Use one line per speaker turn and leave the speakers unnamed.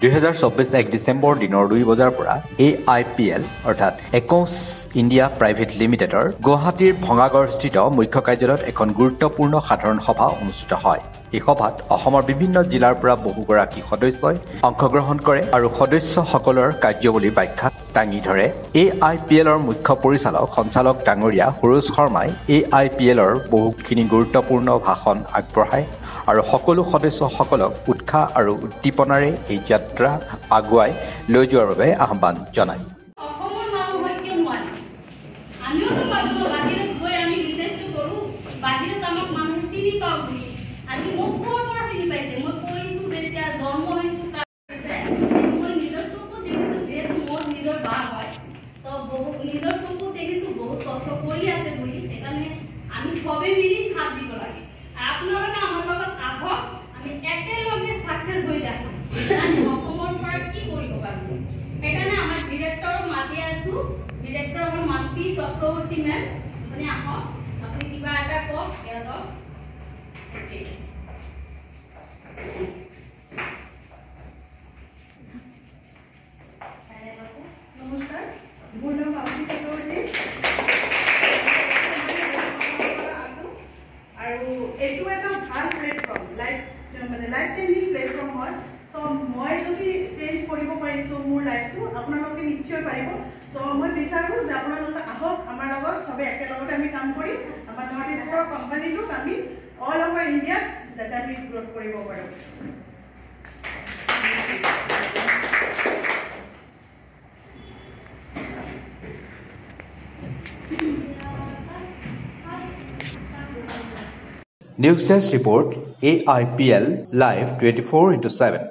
2024 1 ডিচেম্বৰ দিনৰ 2 বজাৰ পৰা AIPL অৰ্থাৎ একৌছ ইণ্ডিয়া প্ৰাইভেট লিমিটেডৰ গুৱাহাটীৰ ভঙাগড়স্থিত মুখ্য কাৰ্যালয়ত এখন গুৰুত্বপূৰ্ণ সাধাৰণ সভা অনুষ্ঠিত হয়। এই সভাত অসমৰ বিভিন্ন জিলাৰ পৰা বহুগৰাকী সদস্যই অংশগ্ৰহণ কৰে আৰু সদস্যসকলৰ কাৰ্যৱলীৰ ব্যাখ্যা দাঙি ধৰে। AIPLৰ মুখ্য পৰিচালক সঞ্চালক ডাঙৰীয়া সৰোজ শৰ্মাই AIPLৰ বহুখিনি গুৰুত্বপূৰ্ণ ভাষণ আগবঢ়ায় আৰু সকলো সদস্যসকলক উৎসাহ আৰু উদ্দীপনাৰে এই যাত্ৰা আগুৱাই লৈ যোৱাৰ বাবে আহ্বান জনায়।
ডিৰেক্টৰ হ'ল মাম্পি চক্ৰৱৰ্তী মেম, আপুনি আহক, আপুনি কিবা এটা কওক এডক।
নমস্কাৰ, মোৰ নাম মাম্পি চক্ৰৱৰ্তী আৰু এইটো এটা ভাল প্লেটফৰ্ম, লাইফ চেঞ্জিং প্লেটফৰ্ম হয়। চ' মই যদি চেঞ্জ কৰিব পাৰিছোঁ মোৰ লাইফটো, আপোনালোকে নিশ্চয় পাৰিব। চ' মই বিচাৰোঁ যে আপোনালোকে আহক, আমাৰ লগত চবে একেলগতে আমি কাম কৰিম, আমাৰ নৰ্থ ইষ্টৰ কোম্পানীটোক আমি অল অভাৰ ইণ্ডিয়াত যাতে আমি গ্ৰ'থ কৰিব পাৰোঁ।
News desk report AIPL live 24/7।